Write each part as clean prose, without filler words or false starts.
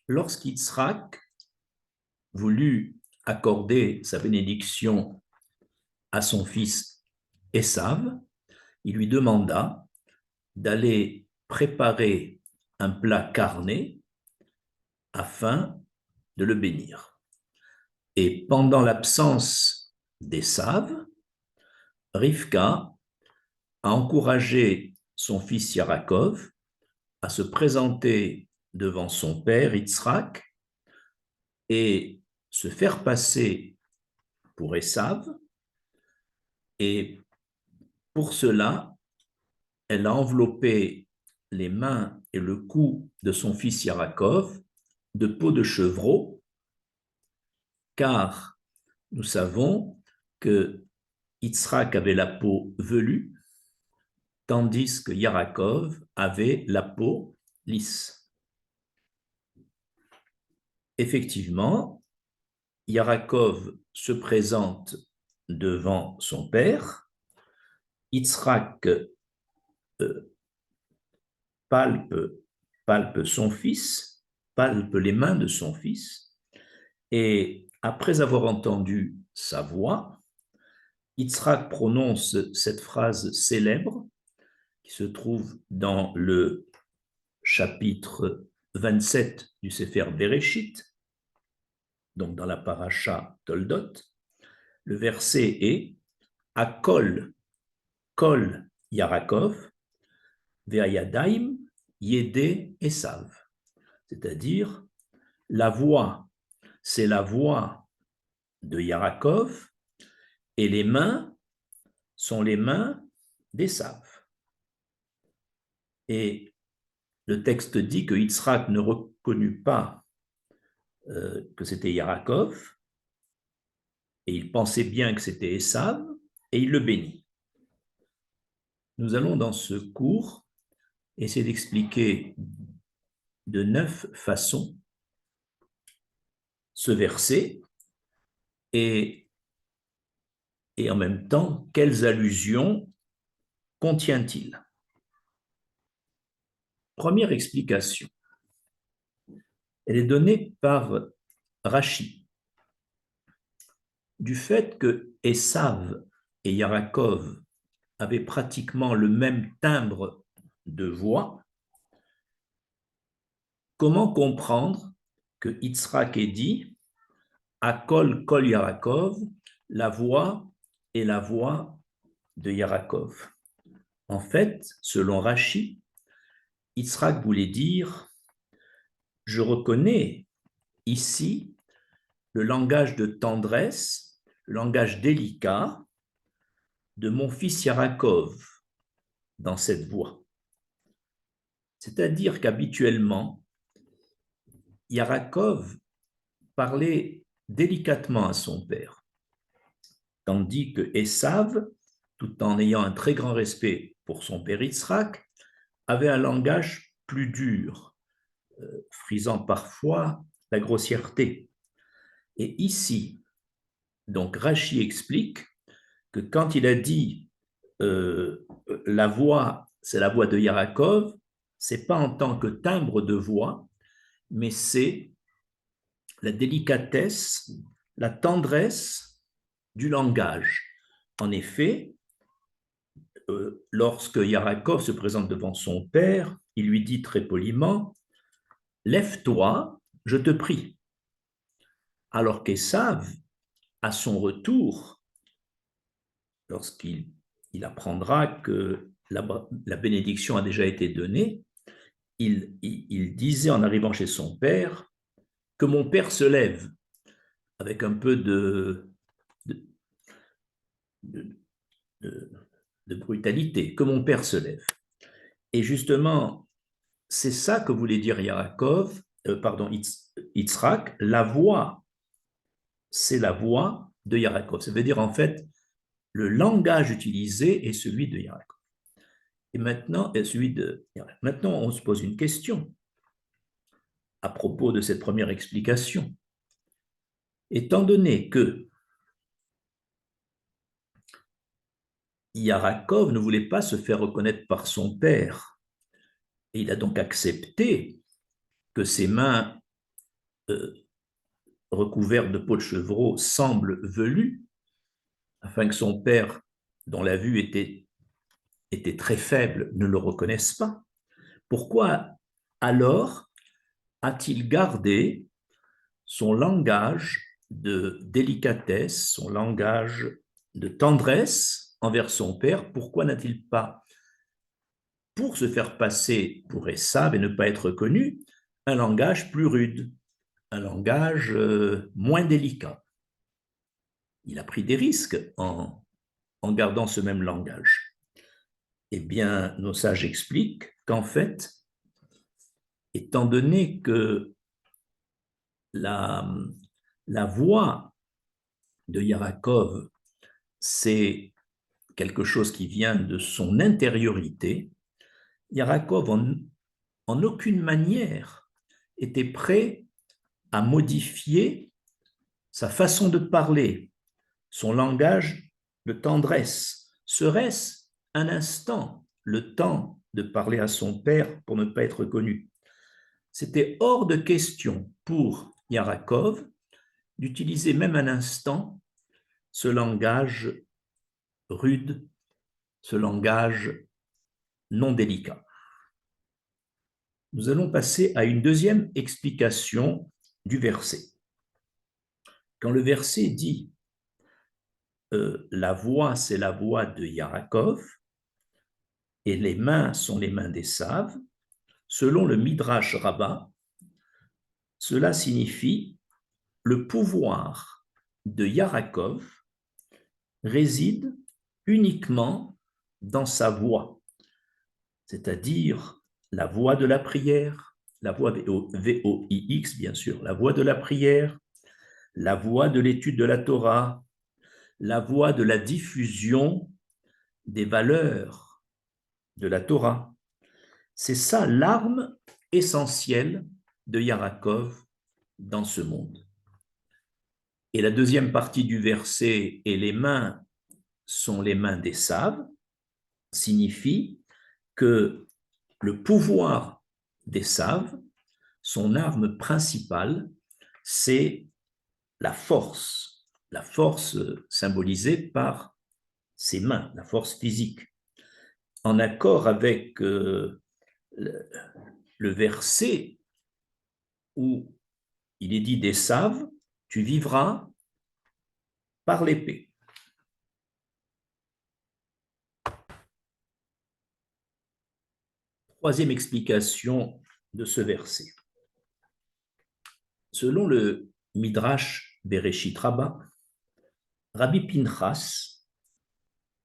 lorsqu'Yitzhak voulut accorder sa bénédiction à son fils Esav, il lui demanda d'aller préparer un plat carné afin de le bénir. Et pendant l'absence d'Esav, Rivka a encouragé son fils Yarakov à se présenter devant son père Yitzhak et se faire passer pour Esav. Et pour cela, elle a enveloppé les mains et le cou de son fils Yarakov de peau de chevreau, car nous savons que Yitzhak avait la peau velue, tandis que Yarakov avait la peau lisse. Effectivement, Yarakov se présente devant son père, Yitzhak palpe son fils, palpe les mains de son fils, et après avoir entendu sa voix, Yitzhak prononce cette phrase célèbre qui se trouve dans le chapitre 27 du Sefer Bereshit, donc dans la paracha Toldot. Le verset est Akol Kol Yarakov Ve'ayadaim Yede Esav, c'est-à-dire la voix, c'est la voix de Yarakov et les mains sont les mains d'Esav. Et le texte dit que Yitzhak ne reconnut pas que c'était Yarakov, et il pensait bien que c'était Esav, et il le bénit. Nous allons dans ce cours essayer d'expliquer de 9 façons ce verset et en même temps, quelles allusions contient-il? Première explication, elle est donnée par Rashi. Du fait que Esav et Yarakov avaient pratiquement le même timbre de voix, comment comprendre que Yitzhak ait dit Akol Kol Yarakov, la voix est la voix de Yarakov? En fait, selon Rashi, Yitzhak voulait dire je reconnais ici le langage de tendresse, le langage délicat de mon fils Yarakov dans cette voix. C'est-à-dire qu'habituellement, Yarakov parlait délicatement à son père, tandis que Esav, tout en ayant un très grand respect pour son père Yitzhak, avait un langage plus dur, frisant parfois la grossièreté. Et ici, donc Rashi explique que quand il a dit la voix, c'est la voix de Yarakov, c'est pas en tant que timbre de voix, mais c'est la délicatesse, la tendresse du langage. En effet, lorsque Yarakov se présente devant son père, il lui dit très poliment « Lève-toi, je te prie ». Alors qu'Esav, à son retour, lorsqu'il apprendra que la bénédiction a déjà été donnée, il disait en arrivant chez son père que mon père se lève, avec un peu de, de, de brutalité, que mon père se lève. Et justement, c'est ça que voulait dire Yitzhak, la voix, c'est la voix de Yarakov. Ça veut dire en fait, le langage utilisé est celui de Yarakov. Et maintenant, maintenant, on se pose une question à propos de cette première explication. Étant donné que Yarakov ne voulait pas se faire reconnaître par son père, et il a donc accepté que ses mains recouverte de peau de chevreau, semble velue, afin que son père, dont la vue était très faible, ne le reconnaisse pas. Pourquoi alors a-t-il gardé son langage de délicatesse, son langage de tendresse envers son père? Pourquoi n'a-t-il pas, pour se faire passer pour Esav et ne pas être reconnu, un langage plus rude, un langage moins délicat? Il a pris des risques en gardant ce même langage. Eh bien, nos sages expliquent qu'en fait, étant donné que la, la voix de Yarakov, c'est quelque chose qui vient de son intériorité, Yarakov, en aucune manière, était prêt à modifier sa façon de parler, son langage de tendresse. Serait-ce un instant le temps de parler à son père pour ne pas être connu? C'était hors de question pour Yarakov d'utiliser même un instant ce langage rude, ce langage non délicat. Nous allons passer à une deuxième explication du verset. Quand le verset dit la voix, c'est la voix de Yarakov et les mains sont les mains d'Esav, selon le Midrash Rabbah, cela signifie le pouvoir de Yarakov réside uniquement dans sa voix, c'est-à-dire la voix de la prière, la voix V-O-I-X, bien sûr, la voix de la prière, la voix de l'étude de la Torah, la voix de la diffusion des valeurs de la Torah. C'est ça l'arme essentielle de Yarakov dans ce monde. Et la deuxième partie du verset, et les mains sont les mains d'Esav, signifie que le pouvoir d'Esav, son arme principale, c'est la force symbolisée par ses mains, la force physique. En accord avec le verset où il est dit d'Esav, tu vivras par l'épée. Troisième explication de ce verset. Selon le Midrash Bereshit Rabbah, Rabbi Pinchas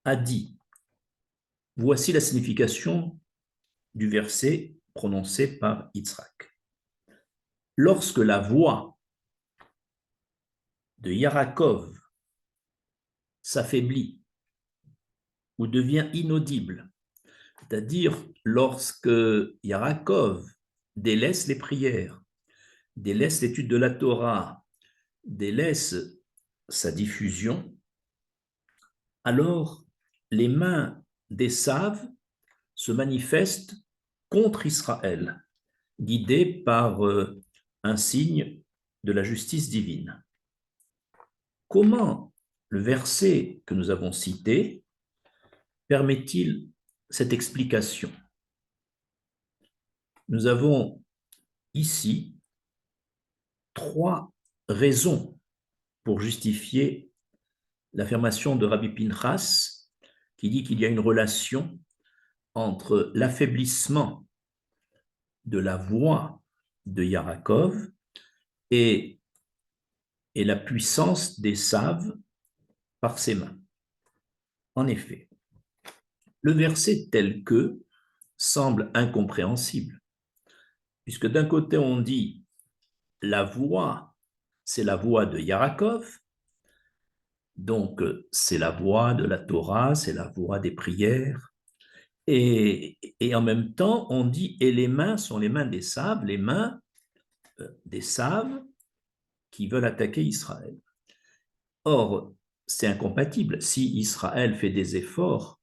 a dit, voici la signification du verset prononcé par Yitzhak. Lorsque la voix de Yarakov s'affaiblit ou devient inaudible, c'est-à-dire lorsque Yarakov délaisse les prières, délaisse l'étude de la Torah, délaisse sa diffusion, alors les mains d'Esav se manifestent contre Israël, guidées par un signe de la justice divine. Comment le verset que nous avons cité permet-il cette explication? Nous avons ici trois raisons pour justifier l'affirmation de Rabbi Pinchas qui dit qu'il y a une relation entre l'affaiblissement de la voix de Yarakov et la puissance d'Esav par ses mains. En effet, le verset tel que semble incompréhensible, puisque d'un côté on dit la voix, c'est la voix de Yarakov, donc c'est la voix de la Torah, c'est la voix des prières, et en même temps on dit et les mains sont les mains d'Esav, les mains d'Esav qui veulent attaquer Israël. Or, c'est incompatible. Si Israël fait des efforts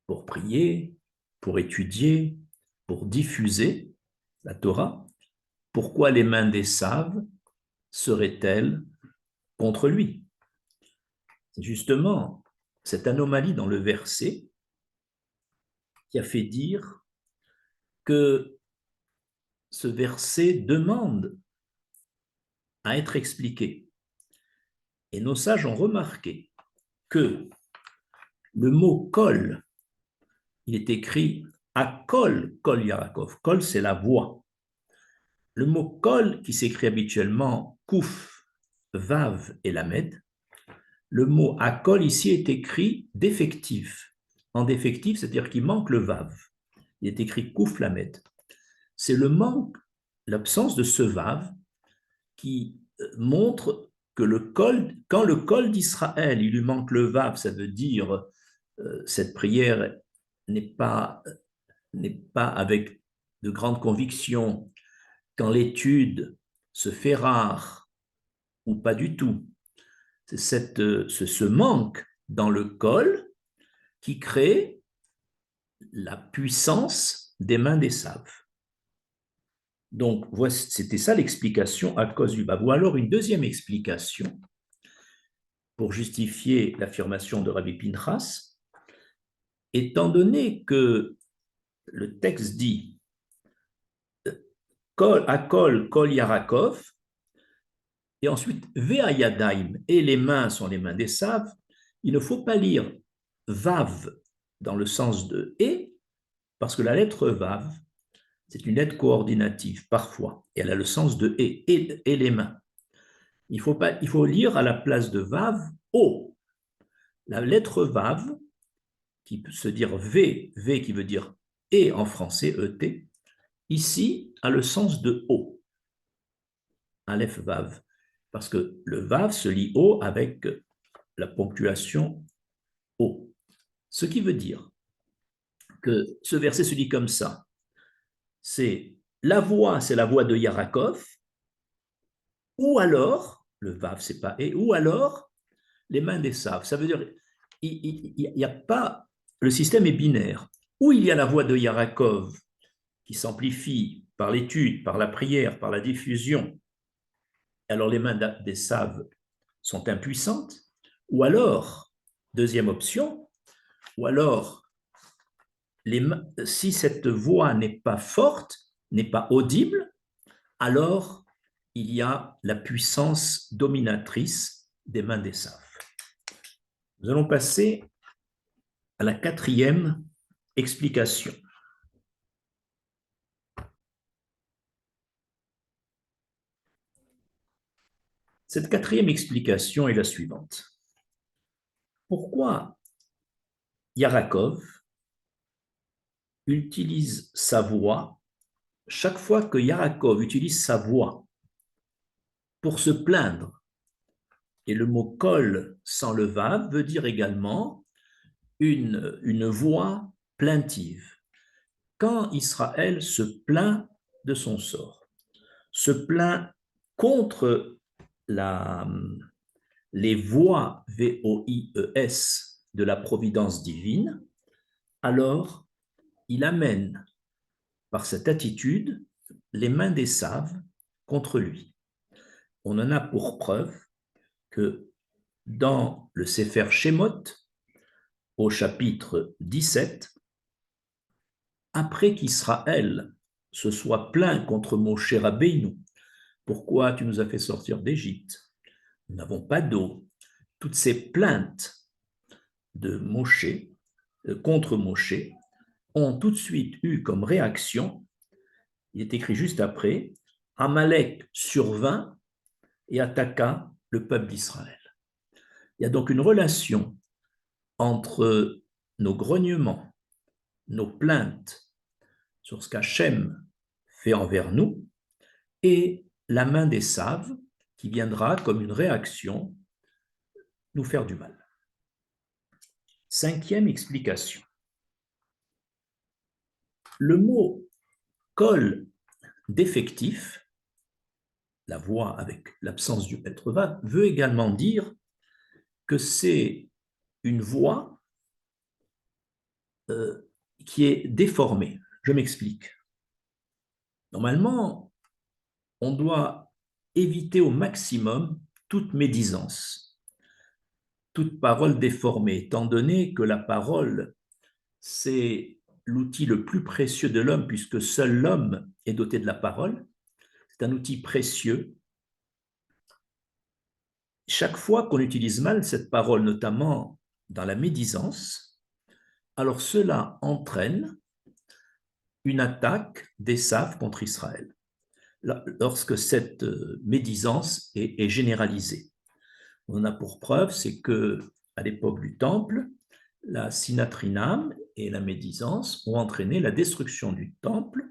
pour prier, pour étudier, pour diffuser la Torah, pourquoi les mains d'Esav serait-elle contre lui? C'est justement cette anomalie dans le verset qui a fait dire que ce verset demande à être expliqué. Et nos sages ont remarqué que le mot kol, il est écrit à kol, kol Yarakov. Kol, c'est la voix. Le mot kol, qui s'écrit habituellement kouf, vav et lamed, le mot akol ici est écrit défectif. En défectif, c'est-à-dire qu'il manque le vav. Il est écrit kouf lamed. C'est le manque, l'absence de ce vav qui montre que quand le kol d'Israël, il lui manque le vav, ça veut dire cette prière n'est pas avec de grandes convictions, quand l'étude se fait rare ou pas du tout. C'est ce manque dans le kol qui crée la puissance des mains des saves. Donc, c'était ça l'explication à cause du vav. Ou alors une deuxième explication pour justifier l'affirmation de Rabbi Pinchas, étant donné que le texte dit Kol Akol Kol Yarakov, et ensuite Ve'ayadaim, et les mains sont les mains des saves, il ne faut pas lire Vav dans le sens de et, parce que la lettre Vav, c'est une lettre coordinative parfois, et elle a le sens de et les mains. Il faut lire à la place de Vav O. La lettre Vav, qui peut se dire V qui veut dire et en français, ET, ici a le sens de O, Aleph Vav, parce que le Vav se lit O avec la ponctuation O. Ce qui veut dire que ce verset se lit comme ça. C'est la voix de Yarakov, ou alors, le Vav, c'est pas et, ou alors les mains des saves. Ça veut dire, il n'y a pas, le système est binaire. Ou il y a la voix de Yarakov qui s'amplifie par l'étude, par la prière, par la diffusion. Alors les mains des saves sont impuissantes. Ou alors, deuxième option, ou alors, si cette voix n'est pas forte, n'est pas audible, alors il y a la puissance dominatrice des mains des saves. Nous allons passer à la quatrième explication. Cette quatrième explication est la suivante. Pourquoi Yarakov utilise sa voix chaque fois que Yarakov utilise sa voix pour se plaindre? Et le mot kol sans le vav veut dire également une voix plaintive. Quand Israël se plaint de son sort, se plaint contre les voies VOIES de la providence divine, alors il amène par cette attitude les mains des saves contre lui. On en a pour preuve que dans le Sefer Shemot, au chapitre 17, après qu'Israël se soit plaint contre Moshe Rabbeinu, pourquoi tu nous as fait sortir d'Égypte? Nous n'avons pas d'eau. Toutes ces plaintes de Moshe contre Moshe ont tout de suite eu comme réaction, il est écrit juste après, Amalek survint et attaqua le peuple d'Israël. Il y a donc une relation entre nos grognements, nos plaintes sur ce qu'Hachem fait envers nous et la main des saves qui viendra comme une réaction nous faire du mal. Cinquième explication. Le mot kol défectif, la voix avec l'absence du maître vav, veut également dire que c'est une voix qui est déformée. Je m'explique. Normalement, on doit éviter au maximum toute médisance, toute parole déformée, étant donné que la parole, c'est l'outil le plus précieux de l'homme, puisque seul l'homme est doté de la parole. C'est un outil précieux. Chaque fois qu'on utilise mal cette parole, notamment dans la médisance, alors cela entraîne une attaque d'Ésav contre Israël, lorsque cette médisance est généralisée. On a pour preuve, c'est que à l'époque du Temple, la sinatrinam et la médisance ont entraîné la destruction du Temple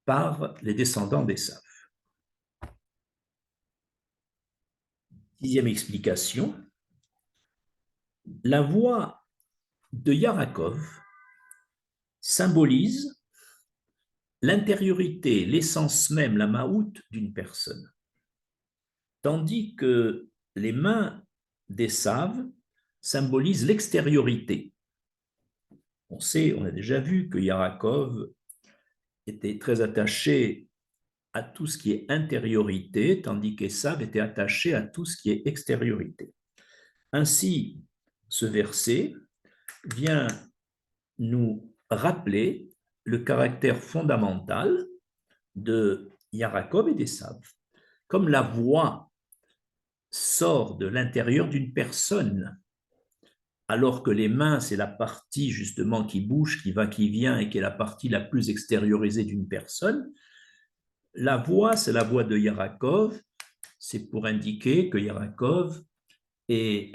par les descendants d'Ésav. Sixième explication, la voix de Yarakov symbolise l'intériorité, l'essence même, la maout d'une personne, tandis que les mains d'Ésav symbolisent l'extériorité. On sait, on a déjà vu que Yarakov était très attaché à tout ce qui est intériorité, tandis qu'Ésav était attaché à tout ce qui est extériorité. Ainsi, ce verset vient nous rappeler le caractère fondamental de Yarakov et d'Ésav. Comme la voix sort de l'intérieur d'une personne, alors que les mains, c'est la partie justement qui bouge, qui va, qui vient, et qui est la partie la plus extériorisée d'une personne, la voix, c'est la voix de Yarakov, c'est pour indiquer que Yarakov est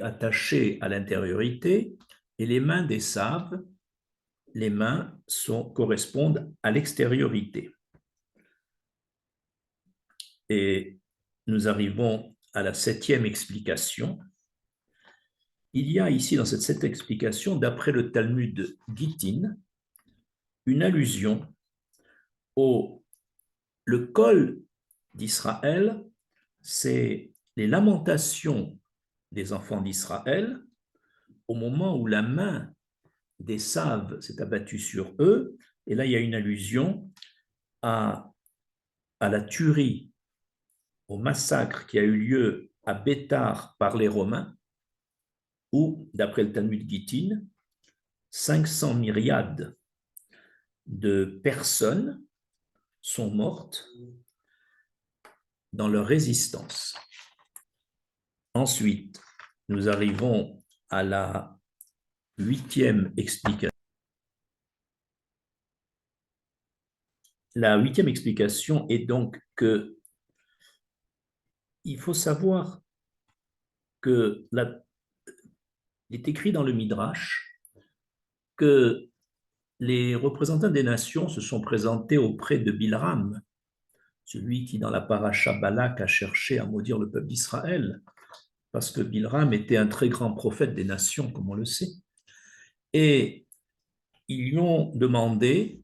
attaché à l'intériorité, et les mains d'Ésav, les mains correspondent à l'extériorité. Et nous arrivons à la septième explication. Il y a ici dans cette explication, d'après le Talmud Gittin, une allusion au le col d'Israël, c'est les lamentations des enfants d'Israël au moment où la main d'Ésav s'est abattue sur eux. Et là, il y a une allusion à la tuerie, au massacre qui a eu lieu à Béthar par les Romains, où, d'après le Talmud Gittin, 500 myriades de personnes sont mortes dans leur résistance. Ensuite, nous arrivons à la huitième explication. La huitième explication est donc que il faut savoir que il est écrit dans le Midrash que les représentants des nations se sont présentés auprès de Bilram, celui qui, dans la paracha Balak, a cherché à maudire le peuple d'Israël, parce que Bilram était un très grand prophète des nations, comme on le sait. Et ils lui ont demandé,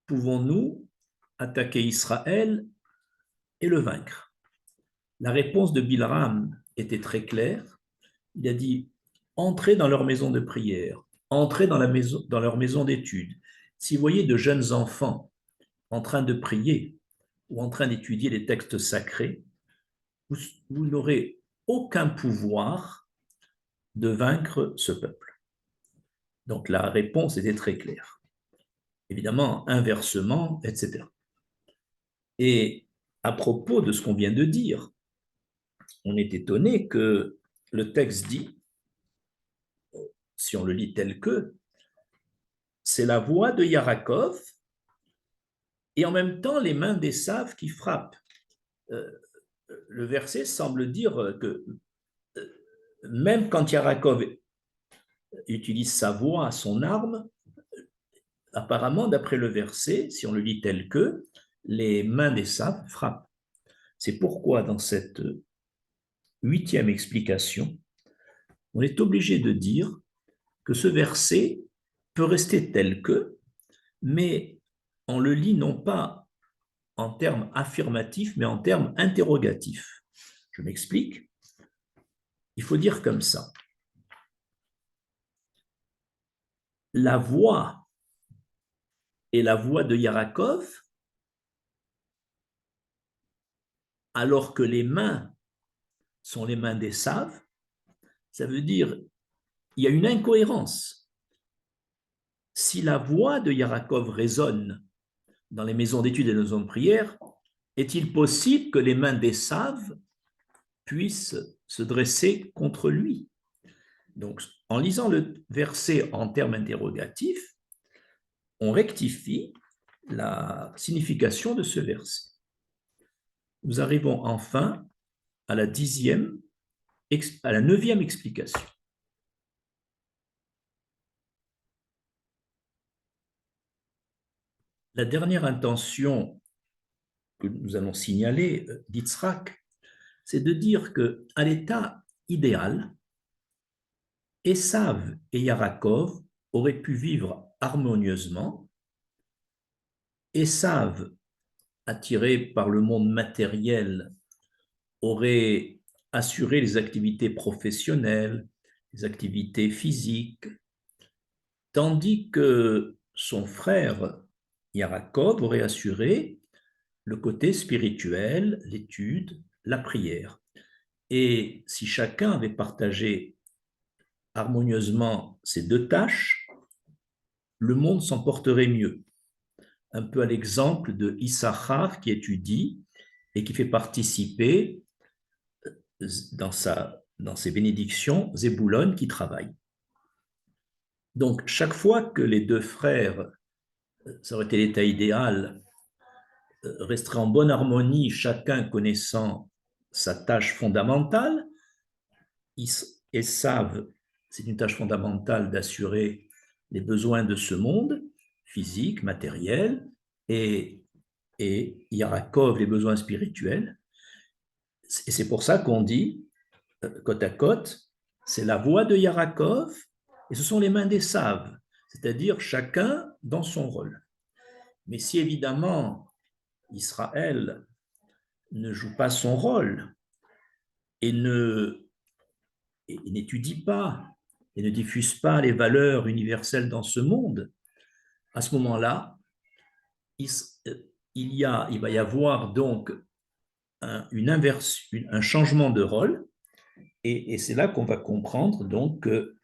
pouvons-nous attaquer Israël et le vaincre? La réponse de Bilram était très claire. Il a dit, entrez dans leur maison de prière, entrez dans leur maison d'études. Si vous voyez de jeunes enfants en train de prier ou en train d'étudier les textes sacrés, vous n'aurez aucun pouvoir de vaincre ce peuple. Donc la réponse était très claire. Évidemment, inversement, etc. Et à propos de ce qu'on vient de dire, on est étonné que le texte dit, si on le lit tel que, c'est la voix de Yarakov et en même temps les mains d'Ésav qui frappent. Le verset semble dire que même quand Yarakov utilise sa voix, son arme, apparemment, d'après le verset, si on le lit tel que, les mains d'Ésav frappent. C'est pourquoi dans cette huitième explication, on est obligé de dire que ce verset peut rester tel que, mais on le lit non pas en termes affirmatifs, mais en termes interrogatifs. Je m'explique. Il faut dire comme ça. La voix est la voix de Yarakov, alors que les mains sont les mains d'Esav, ça veut dire il y a une incohérence. Si la voix de Yarakov résonne dans les maisons d'études et les maisons de prière, est-il possible que les mains d'Esav puissent se dresser contre lui? Donc, en lisant le verset en termes interrogatifs, on rectifie la signification de ce verset. Nous arrivons enfin à la neuvième explication. La dernière intention que nous allons signaler d'Yitzhak, c'est de dire qu'à l'état idéal, Esav et Yarakov auraient pu vivre harmonieusement. Esav, attiré par le monde matériel, aurait assuré les activités professionnelles, les activités physiques, tandis que son frère Yarakov aurait assuré le côté spirituel, l'étude, la prière. Et si chacun avait partagé harmonieusement ces deux tâches, le monde s'en porterait mieux. Un peu à l'exemple de Issachar qui étudie et qui fait participer dans ses bénédictions Zébulon qui travaille. Donc, chaque fois que les deux frères, ça aurait été l'état idéal, resteraient en bonne harmonie, chacun connaissant sa tâche fondamentale, et savent, c'est une tâche fondamentale d'assurer les besoins de ce monde, physique, matériel, et Yarakov, les besoins spirituels. Et c'est pour ça qu'on dit, côte à côte, c'est la voix de Yarakov et ce sont les mains d'Esav, c'est-à-dire chacun dans son rôle. Mais si évidemment Israël ne joue pas son rôle et n'étudie pas et ne diffuse pas les valeurs universelles dans ce monde, à ce moment-là, il va y avoir donc une inversion, un changement de rôle, et c'est là qu'on va comprendre donc que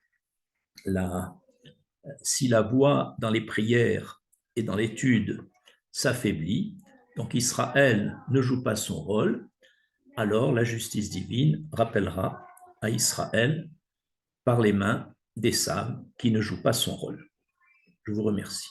si la voix dans les prières et dans l'étude s'affaiblit, donc Israël ne joue pas son rôle, alors la justice divine rappellera à Israël par les mains d'Esav qui ne joue pas son rôle. Je vous remercie.